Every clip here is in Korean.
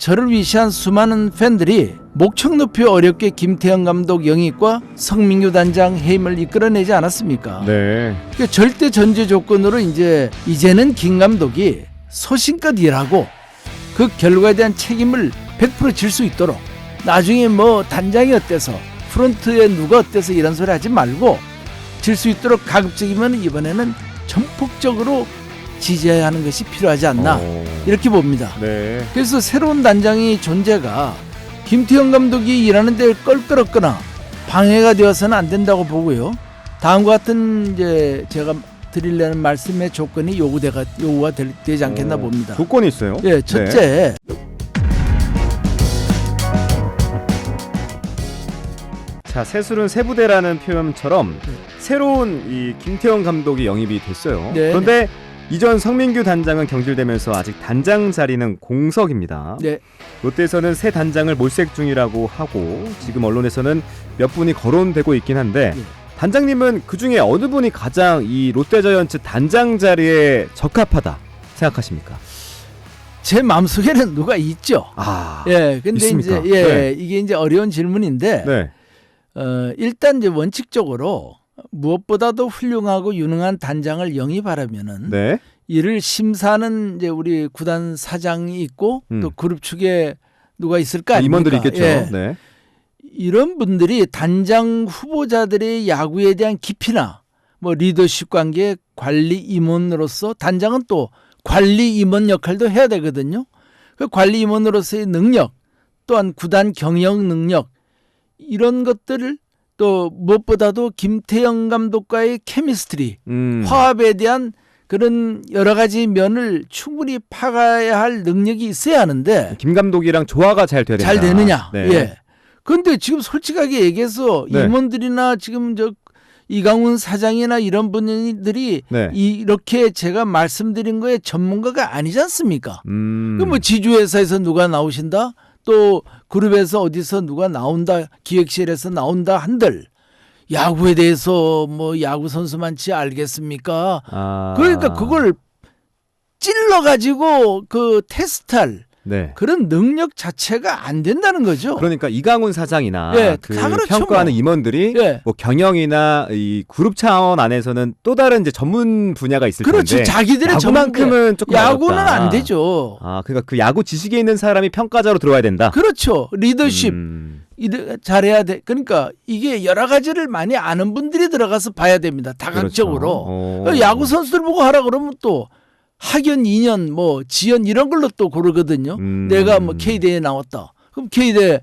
저를 위시한 수많은 팬들이 목청 높이 어렵게 김태형 감독 영입과 성민규 단장 해임을 이끌어내지 않았습니까? 네. 그 절대 전제 조건으로 이제는 김 감독이 소신껏 일하고 그 결과에 대한 책임을 100% 질 수 있도록, 나중에 뭐 단장이 어때서 프런트에 누가 어때서 이런 소리 하지 말고 질 수 있도록 가급적이면 이번에는 전폭적으로 지지해야 하는 것이 필요하지 않나 이렇게 봅니다. 네. 그래서 새로운 단장의 존재가 김태형 감독이 일하는 데 껄끄럽거나 방해가 되어서는 안 된다고 보고요. 다음과 같은 제가 드리려는 말씀의 조건이 요구가 되지 않겠나 봅니다. 조건이 있어요? 예, 첫째. 자, 새술은 새부대라는 표현처럼 새로운 이 김태형 감독이 영입이 됐어요. 네. 그런데 이전 성민규 단장은 경질되면서 아직 단장 자리는 공석입니다. 네. 롯데에서는 새 단장을 몰색 중이라고 하고 지금 언론에서는 몇 분이 거론되고 있긴 한데 네. 단장님은 그중에 어느 분이 가장 이 롯데자이언츠 단장 자리에 적합하다 생각하십니까? 제 마음속에는 누가 있죠. 아, 예, 근데 있습니까? 이게 이제 어려운 질문인데, 네. 일단 이제 원칙적으로 무엇보다도 훌륭하고 유능한 단장을 영입하려면은 네. 이를 심사하는 이제 우리 구단 사장이 있고 또 그룹 측에 누가 있을 거 아닙니까? 임원들이 있겠죠. 예. 네. 이런 분들이 단장 후보자들의 야구에 대한 깊이나 뭐 리더십 관계, 관리 임원으로서 단장은 또 관리 임원 역할도 해야 되거든요. 그 관리 임원으로서의 능력, 또한 구단 경영 능력, 이런 것들을 또 무엇보다도 김태형 감독과의 케미스트리, 화합에 대한 그런 여러 가지 면을 충분히 파가야 할 능력이 있어야 하는데 김 감독이랑 조화가 잘 돼야 된다. 잘 되느냐. 네. 예. 그런데 지금 솔직하게 얘기해서 네. 임원들이나 지금 이강훈 사장이나 이런 분들이 네. 이렇게 제가 말씀드린 거에 전문가가 아니지 않습니까? 그 음. 뭐 지주회사에서 누가 나오신다? 또 그룹에서 어디서 누가 나온다? 기획실에서 나온다 한들 야구에 대해서 뭐 야구 선수만치 알겠습니까? 아. 그러니까 그걸 찔러가지고 그 테스트할 네. 그런 능력 자체가 안 된다는 거죠. 그러니까 이강훈 사장이나 예, 그 다 그렇죠, 평가하는 뭐. 임원들이 예. 뭐 경영이나 이 그룹 차원 안에서는 또 다른 이제 전문 분야가 있을 그렇죠. 텐데 자기들의 야구만큼은 조금 야구는 어렵다. 안 되죠. 아, 그러니까 그 야구 지식에 있는 사람이 평가자로 들어와야 된다. 그렇죠. 리더십 잘해야 돼. 그러니까 이게 여러 가지를 많이 아는 분들이 들어가서 봐야 됩니다. 다각적으로. 그렇죠. 야구 선수들 보고 하라 그러면 또 학연, 인연, 뭐 지연 이런 걸로 또 고르거든요. 내가 뭐 K대에 나왔다. 그럼 K대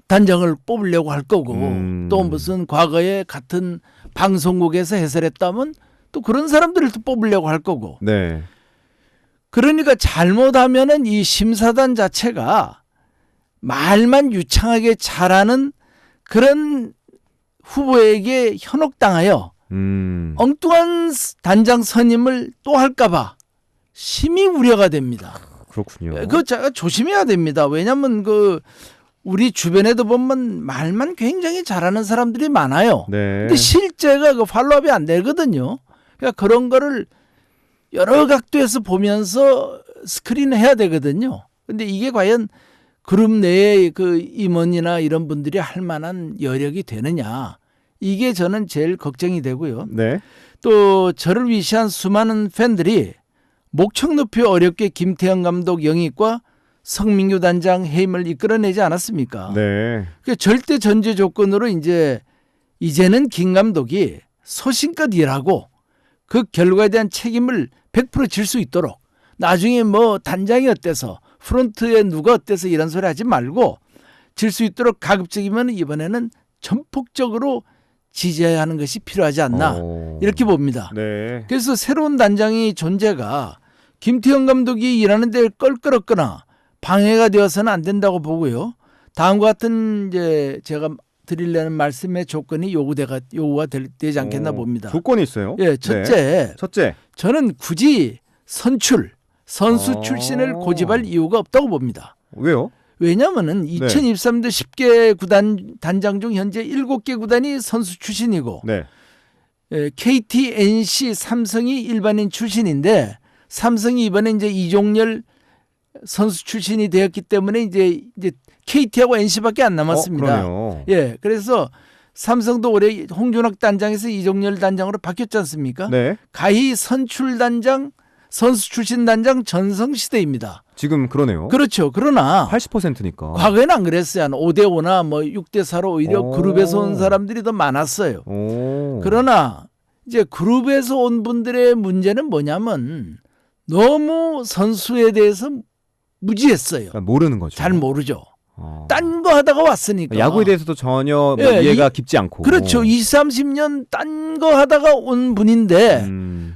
단장을 뽑으려고 할 거고 또 무슨 과거에 같은 방송국에서 해설했다면 또 그런 사람들을 또 뽑으려고 할 거고. 네. 그러니까 잘못하면은 이 심사단 자체가 말만 유창하게 잘하는 그런 후보에게 현혹당하여 엉뚱한 단장 선임을 또 할까봐 심히 우려가 됩니다. 그렇군요. 그거 제가 조심해야 됩니다. 왜냐하면 우리 주변에도 보면 말만 굉장히 잘하는 사람들이 많아요. 네. 근데 실제가 그 팔로업이 안 되거든요. 그러니까 그런 거를 여러 각도에서 보면서 스크린을 해야 되거든요. 근데 이게 과연 그룹 내에 그 임원이나 이런 분들이 할 만한 여력이 되느냐. 이게 저는 제일 걱정이 되고요. 네. 또 저를 위시한 수많은 팬들이 목청 높이 어렵게 김태형 감독 영입과 성민규 단장 해임을 이끌어내지 않았습니까? 네. 그 절대 전제 조건으로 이제는 김 감독이 소신껏 일하고 그 결과에 대한 책임을 100% 질 수 있도록, 나중에 뭐 단장이 어때서 프런트에 누가 어때서 이런 소리 하지 말고 질 수 있도록 가급적이면 이번에는 전폭적으로 지지해야 하는 것이 필요하지 않나 이렇게 봅니다. 네. 그래서 새로운 단장의 존재가 김태형 감독이 일하는 데 껄끄럽거나 방해가 되어서는 안 된다고 보고요. 다음과 같은 제가 드리려는 말씀의 조건이 요구가 되지 않겠나 봅니다. 조건이 있어요? 예, 첫째. 첫째. 저는 굳이 선수 출신을 고집할 이유가 없다고 봅니다. 왜요? 왜냐하면은 2023년도 10개 구단 단장 중 현재 7개 구단이 선수 출신이고 네. KT, NC, 삼성이 일반인 출신인데 삼성이 이번에 이제 이종열 선수 출신이 되었기 때문에 이제 KT하고 NC밖에 안 남았습니다. 그러네요. 예, 그래서 삼성도 올해 홍준학 단장에서 이종열 단장으로 바뀌었지 않습니까? 네. 가히 선출 단장, 선수 출신 단장 전성 시대입니다. 지금 그러네요. 그렇죠. 그러나 80%니까. 과거에는 안 그랬어요. 한 5대5나 뭐 6대4로 오히려 오. 그룹에서 온 사람들이 더 많았어요. 오. 그러나 이제 그룹에서 온 분들의 문제는 뭐냐면 너무 선수에 대해서 무지했어요. 그러니까 모르는 거죠. 잘 모르죠. 어. 딴 거 하다가 왔으니까. 야구에 대해서도 전혀 뭐 예, 이해가 깊지 않고. 그렇죠. 20, 30년 딴 거 하다가 온 분인데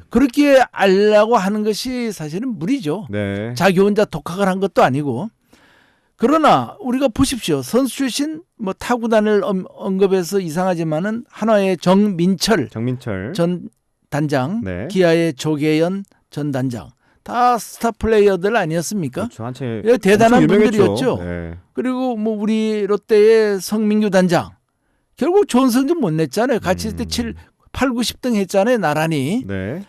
그렇게 알라고 하는 것이 사실은 무리죠. 네. 자기 혼자 독학을 한 것도 아니고. 그러나 우리가 보십시오. 선수 출신 뭐 타구단을 언급해서 이상하지만은 한화의 정민철 정민철 전 단장, 네. 기아의 조계현 전 단장 다 스타 플레이어들 아니었습니까? 그렇죠. 한채 예, 대단한 엄청 유명했죠. 분들이었죠. 네. 그리고 뭐 우리 롯데의 성민규 단장 결국 좋은 성적 못 냈잖아요. 같이 있을 때 8, 90등 했잖아요. 나란히. 네.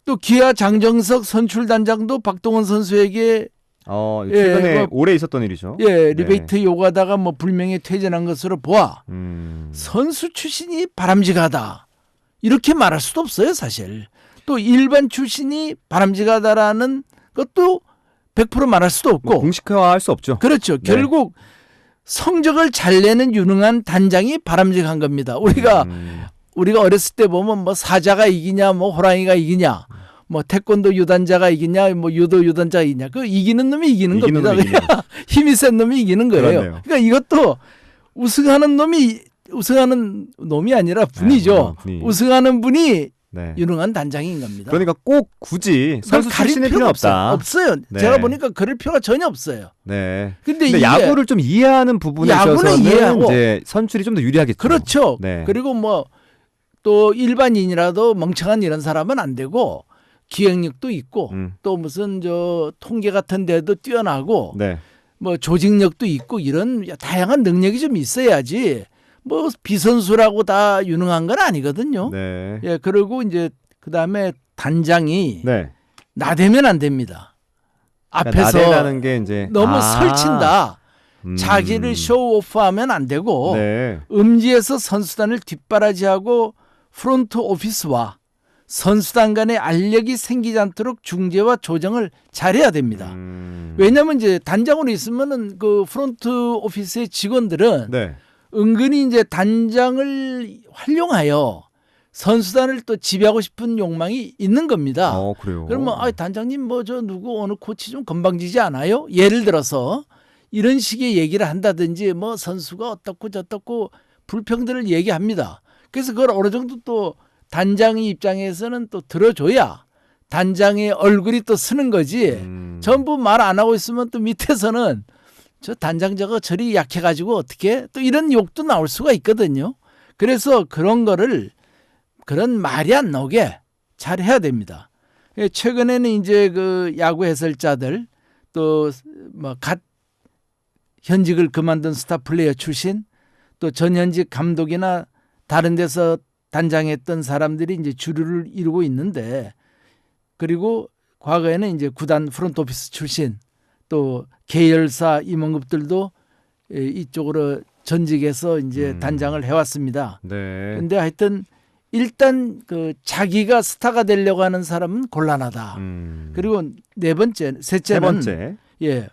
또 기아 장정석 선출 단장도 박동원 선수에게 최근에 예, 오래 있었던 일이죠. 예, 리베이트 요구하다가 뭐 불명예 퇴진한 것으로 보아 선수 출신이 바람직하다. 이렇게 말할 수도 없어요, 사실. 또 일반 출신이 바람직하다라는 것도 100% 말할 수도 없고. 뭐 공식화할 수 없죠. 그렇죠. 네. 결국 성적을 잘 내는 유능한 단장이 바람직한 겁니다. 우리가 어렸을 때 보면 뭐 사자가 이기냐, 뭐 호랑이가 이기냐, 뭐 태권도 유단자가 이기냐, 뭐 유도 유단자가 이기냐. 그 이기는 놈이 이기는 겁니다. 힘이 센 놈이 이기는 거예요. 그렇네요. 그러니까 이것도 우승하는 놈이 아니라 분이죠. 분이. 우승하는 분이 네. 유능한 단장인 겁니다. 그러니까 꼭 굳이 선수 출신의 필요는 없다. 없어요. 네. 제가 보니까 그럴 필요가 전혀 없어요. 네. 근데 근데 이게 야구를 좀 이해하는 부분에 야구는 있어서는 이해하고. 이제 선출이 좀 더 유리하겠죠. 그렇죠. 네. 그리고 뭐 또 일반인이라도 멍청한 이런 사람은 안 되고 기획력도 있고 또 무슨 저 통계 같은 데도 뛰어나고 네. 뭐 조직력도 있고 이런 다양한 능력이 좀 있어야지 뭐 비선수라고 다 유능한 건 아니거든요. 네. 예, 그리고 이제 그다음에 단장이 네. 나대면 안 됩니다. 그러니까 앞에서 나대라는 게 이제 너무 설친다. 음. 자기를 쇼오프하면 안 되고 네. 음지에서 선수단을 뒷바라지하고 프론트 오피스와 선수단 간의 알력이 생기지 않도록 중재와 조정을 잘해야 됩니다. 왜냐하면 이제 단장으로 있으면은 그 프론트 오피스의 직원들은 네. 은근히 이제 단장을 활용하여 선수단을 또 지배하고 싶은 욕망이 있는 겁니다. 그래요. 그러면 단장님 뭐 저 누구 어느 코치 좀 건방지지 않아요? 예를 들어서 이런 식의 얘기를 한다든지 뭐 선수가 어떻고 저떻고 불평들을 얘기합니다. 그래서 그걸 어느 정도 또 단장의 입장에서는 또 들어줘야 단장의 얼굴이 또 쓰는 거지. 전부 말 안 하고 있으면 또 밑에서는 저 단장 저거 저리 약해가지고 어떻게 또 이런 욕도 나올 수가 있거든요. 그래서 그런 거를 그런 말이 안 나오게 잘 해야 됩니다. 최근에는 이제 그 야구 해설자들 또 뭐 갓 현직을 그만둔 스타 플레이어 출신 또 전현직 감독이나 다른 데서 단장했던 사람들이 이제 주류를 이루고 있는데 그리고 과거에는 이제 구단 프론트 오피스 출신 또 계열사 임원급들도 이쪽으로 전직해서 이제 단장을 해왔습니다. 네. 근데 하여튼 일단 그 자기가 스타가 되려고 하는 사람은 곤란하다. 그리고 셋째는 세 번째. 예.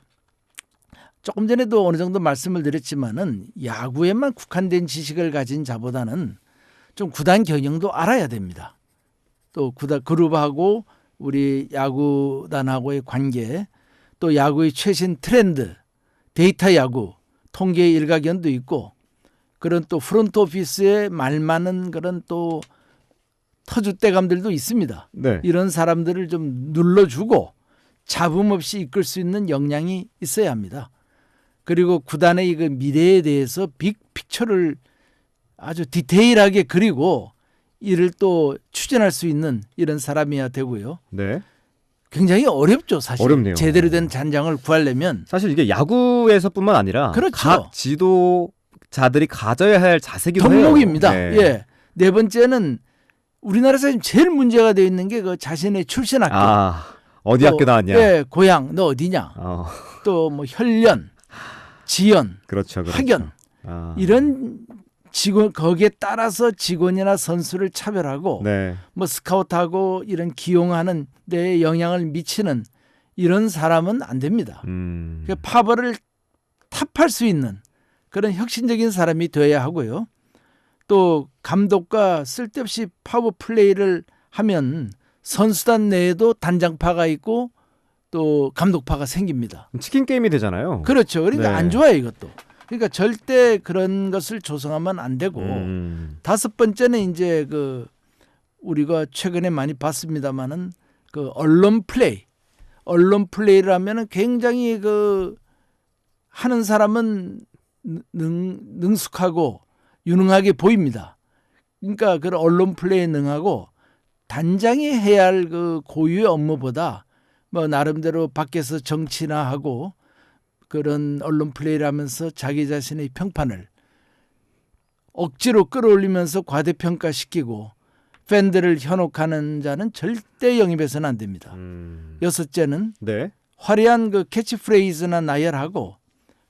조금 전에도 어느 정도 말씀을 드렸지만은 야구에만 국한된 지식을 가진 자보다는 좀 구단 경영도 알아야 됩니다. 또 구단 그룹하고 우리 야구단하고의 관계, 또 야구의 최신 트렌드, 데이터 야구, 통계 일가견도 있고 그런 또 프론트 오피스에 말 많은 그런 또 터줏대감들도 있습니다. 네. 이런 사람들을 좀 눌러주고 잡음 없이 이끌 수 있는 역량이 있어야 합니다. 그리고 구단의 그 미래에 대해서 빅픽처를 아주 디테일하게 그리고 이를 또 추진할 수 있는 이런 사람이어야 되고요. 네. 굉장히 어렵죠, 사실. 어렵네요. 제대로 된 단장을 구하려면. 사실 이게 야구에서뿐만 아니라 그렇죠. 각 지도자들이 가져야 할 자세기도 해요. 덕목입니다. 네. 예. 네 번째는 우리나라에서 제일 문제가 되어 있는 게 그 자신의 출신 학교. 어디 또, 학교 나왔냐? 예, 고향 너 어디냐? 또 뭐 혈연, 지연, 그렇죠. 학연 이런 직원 거기에 따라서 직원이나 선수를 차별하고 네. 뭐 스카우트하고 이런 기용하는 데에 영향을 미치는 이런 사람은 안 됩니다. 그러니까 파벌을 탑할 수 있는 그런 혁신적인 사람이 되어야 하고요. 또 감독과 쓸데없이 파워 플레이를 하면 선수단 내에도 단장파가 있고 또 감독파가 생깁니다. 치킨 게임이 되잖아요. 그렇죠. 그러니까 네. 안 좋아요, 이것도. 그러니까 절대 그런 것을 조성하면 안 되고 다섯 번째는 이제 그 우리가 최근에 많이 봤습니다마는 그 언론 플레이를 하면은 굉장히 그 하는 사람은 능숙하고 유능하게 보입니다. 그러니까 그런 언론 플레이에 능하고 단장이 해야 할 그 고유의 업무보다 뭐 나름대로 밖에서 정치나 하고 그런 언론 플레이를 하면서 자기 자신의 평판을 억지로 끌어올리면서 과대평가시키고 팬들을 현혹하는 자는 절대 영입해서는 안 됩니다. 여섯째는 네. 화려한 그 캐치프레이즈나 나열하고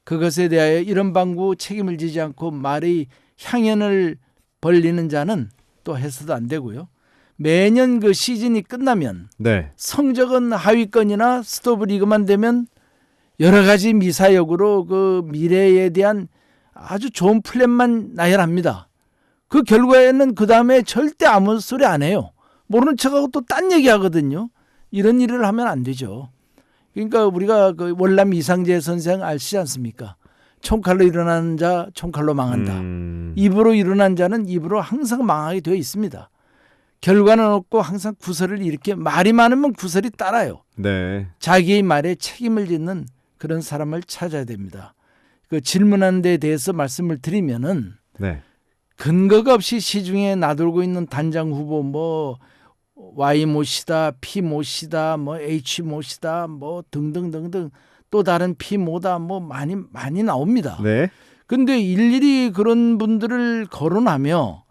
그것에 대하여 이런 방구 책임을 지지 않고 말의 향연을 벌리는 자는 또 해서도 안 되고요. 매년 그 시즌이 끝나면 네. 성적은 하위권이나 스토브 리그만 되면 여러 가지 미사역으로 그 미래에 대한 아주 좋은 플랜만 나열합니다. 그 결과에는 그 다음에 절대 아무 소리 안 해요. 모르는 척하고 또 딴 얘기하거든요. 이런 일을 하면 안 되죠. 그러니까 우리가 그 월남 이상재 선생 아시지 않습니까? 총칼로 일어나는 자 총칼로 망한다. 입으로 일어난 자는 입으로 항상 망하게 되어 있습니다. 결과는 없고 항상 구설을 이렇게 말이 많으면 구설이 따라요. 네. 자기의 말에 책임을 짓는 그런 사람을 찾아야 됩니다. 그 질문한 데 대해서 말씀을 드리면은 네. 근거가 없이 시중에 나돌고 있는 단장 후보 뭐 Y 모시다, P 모시다, 뭐 H 모시다, 뭐 등등등등 또 다른 P 모다 뭐 많이 나옵니다. 네. 근데 일일이 그런 분들을 거론하며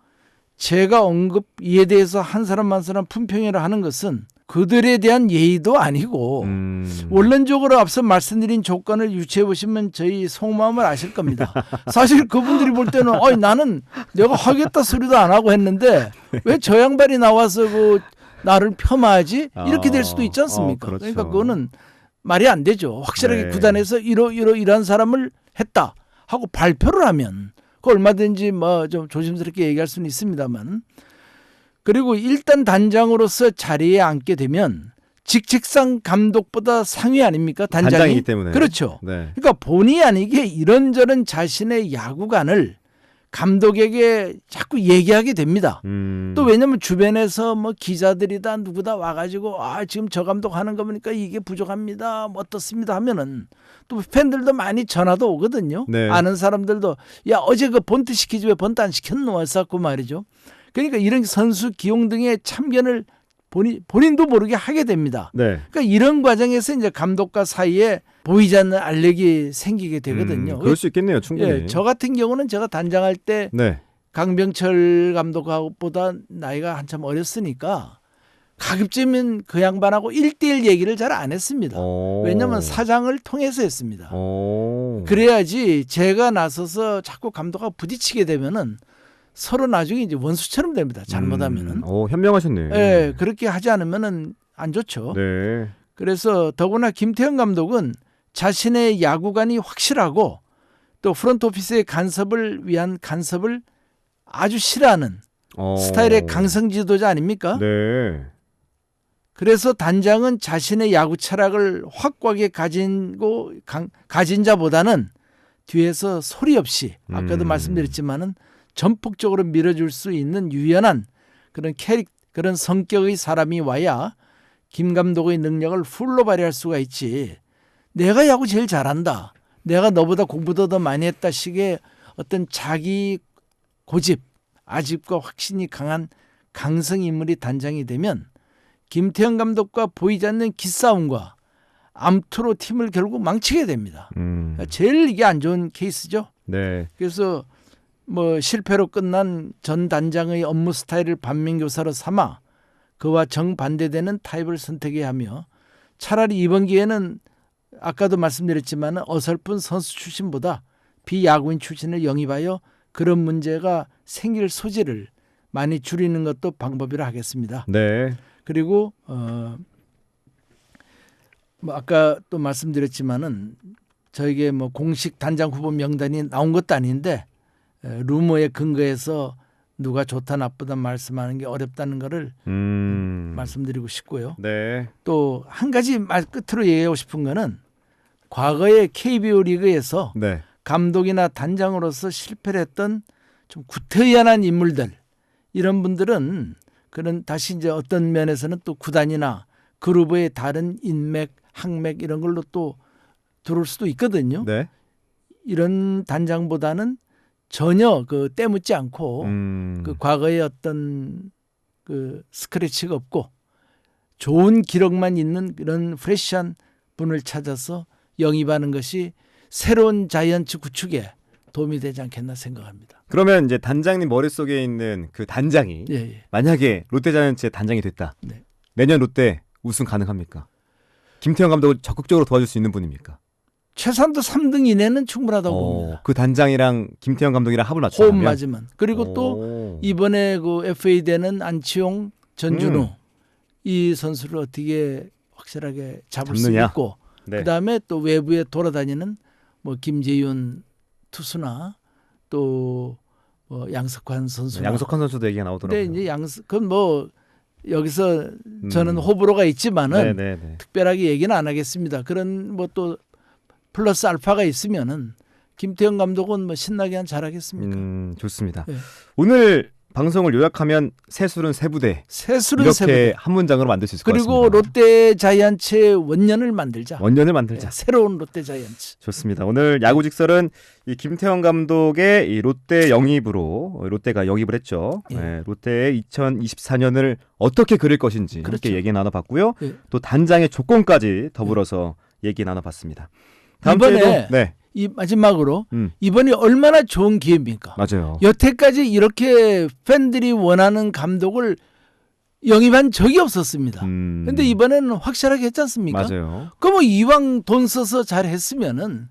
제가 언급 이에 대해서 한 사람 한 사람 품평회를 하는 것은 그들에 대한 예의도 아니고 원론적으로 앞서 말씀드린 조건을 유추해 보시면 저희 속마음을 아실 겁니다. 사실 그분들이 볼 때는 나는 내가 하겠다 소리도 안 하고 했는데 왜 저 양반이 나와서 그 나를 폄하하지? 이렇게 될 수도 있지 않습니까? 그렇죠. 그러니까 그거는 말이 안 되죠. 확실하게 네. 구단에서 이러한 사람을 했다 하고 발표를 하면 그 얼마든지 뭐 좀 조심스럽게 얘기할 수는 있습니다만 그리고 일단 단장으로서 자리에 앉게 되면 직책상 감독보다 상위 아닙니까? 단장이기 때문에. 그렇죠. 네. 그러니까 본의 아니게 이런저런 자신의 야구관을 감독에게 자꾸 얘기하게 됩니다. 또 왜냐하면 주변에서 뭐 기자들이다 누구다 와가지고 지금 저 감독 하는 거 보니까 이게 부족합니다. 뭐 어떻습니다 하면은 또 팬들도 많이 전화도 오거든요. 네. 아는 사람들도 야 어제 그 번트 시키지 왜 번트 안 시켰노 했었고 말이죠. 그러니까 이런 선수 기용 등의 참견을 본인도 모르게 하게 됩니다. 네. 그러니까 이런 과정에서 이제 감독과 사이에 보이지 않는 알력이 생기게 되거든요. 그럴 수 있겠네요, 충분히. 예, 저 같은 경우는 제가 단장할 때 네. 강병철 감독보다 나이가 한참 어렸으니까 가급적이면 그 양반하고 1대1 얘기를 잘 안 했습니다. 왜냐하면 사장을 통해서 했습니다. 그래야지 제가 나서서 자꾸 감독하고 부딪히게 되면은 서로 나중에 이제 원수처럼 됩니다. 잘못하면은. 현명하셨네요. 예, 그렇게 하지 않으면은 안 좋죠. 네. 그래서 더구나 김태형 감독은 자신의 야구관이 확실하고 또 프런트 오피스의 간섭을 위한 간섭을 아주 싫어하는 스타일의 강성 지도자 아닙니까? 네. 그래서 단장은 자신의 야구 철학을 확고하게 가진 자보다는 뒤에서 소리 없이 아까도 말씀드렸지만은 전폭적으로 밀어줄 수 있는 유연한 그런 성격의 사람이 와야 김 감독의 능력을 풀로 발휘할 수가 있지. 내가 야구 제일 잘한다. 내가 너보다 공부도 더 많이 했다 식의 어떤 자기 고집, 아집과 확신이 강한 강성 인물이 단장이 되면 김태형 감독과 보이지 않는 기싸움과 암투로 팀을 결국 망치게 됩니다. 제일 이게 안 좋은 케이스죠. 네. 그래서 뭐 실패로 끝난 전 단장의 업무 스타일을 반면교사로 삼아 그와 정반대되는 타입을 선택해야 하며 차라리 이번 기회는 아까도 말씀드렸지만 어설픈 선수 출신보다 비야구인 출신을 영입하여 그런 문제가 생길 소지를 많이 줄이는 것도 방법이라 하겠습니다. 네. 그리고 뭐 아까 또 말씀드렸지만은 저에게 뭐 공식 단장 후보 명단이 나온 것도 아닌데 루머에 근거해서 누가 좋다 나쁘다 말씀하는 게 어렵다는 거를 말씀드리고 싶고요. 네. 또 한 가지 끝으로 얘기하고 싶은 거는 과거에 KBO 리그에서 네. 감독이나 단장으로서 실패를 했던 좀 구태의연한 인물들 이런 분들은 그런 다시 이제 어떤 면에서는 또 구단이나 그루브의 다른 인맥, 항맥 이런 걸로 또 들어올 수도 있거든요. 네. 이런 단장보다는 전혀 그 때묻지 않고 그 과거의 어떤 그 스크래치가 없고 좋은 기록만 있는 그런 프레시한 분을 찾아서 영입하는 것이 새로운 자이언츠 구축에 도움이 되지 않겠나 생각합니다. 그러면 이제 단장님 머릿속에 있는 그 단장이 예. 만약에 롯데자이언츠의 단장이 됐다. 네. 내년 롯데 우승 가능합니까? 김태형 감독을 적극적으로 도와줄 수 있는 분입니까? 최소한도 3등 이내는 충분하다고 봅니다. 그 단장이랑 김태형 감독이랑 합을 호흡 맞추면 맞으면. 그리고 또 이번에 그 FA 되는 안치홍, 전준우 이 선수를 어떻게 확실하게 잡을 잡느냐? 수 있고 네. 그다음에 또 외부에 돌아다니는 뭐 김재윤 투수나 또 뭐 양석환 선수나 양석환 선수도 얘기가 나오더라고요. 근데 이제 그건 뭐 여기서 저는 호불호가 있지만은 네네네. 특별하게 얘기는 안 하겠습니다. 그런 뭐 또 플러스 알파가 있으면은 김태형 감독은 뭐 신나게 한 잘하겠습니까? 좋습니다. 네. 오늘 방송을 요약하면 새술은 세부대 새술은 이렇게 세부대. 한 문장으로 만들 수 있을 것 같습니다. 그리고 롯데 자이언츠의 원년을 만들자. 원년을 만들자. 네, 새로운 롯데 자이언츠. 좋습니다. 오늘 야구 직설은 이 김태형 감독의 이 롯데 영입으로 롯데가 영입을 했죠. 예. 네, 롯데의 2024년을 어떻게 그릴 것인지 그렇죠. 함께 얘기 나눠봤고요. 예. 또 단장의 조건까지 더불어서 얘기 나눠봤습니다. 다음 이번에 주에도 네, 이 마지막으로 음. 이번이 얼마나 좋은 기회입니까? 맞아요. 여태까지 이렇게 팬들이 원하는 감독을 영입한 적이 없었습니다. 그런데 이번에는 확실하게 했지 않습니까? 맞아요. 그럼 이왕 돈 써서 잘 했으면은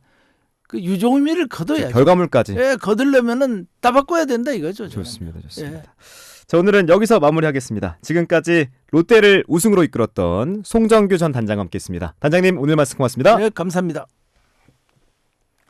그 유종의미를 거둬야죠. 결과물까지. 예, 거두려면은 따바꿔야 된다 이거죠. 저는. 좋습니다. 좋습니다. 예. 자, 오늘은 여기서 마무리하겠습니다. 지금까지 롯데를 우승으로 이끌었던 송정규 전 단장과 함께했습니다. 단장님 오늘 말씀 고맙습니다. 네, 감사합니다.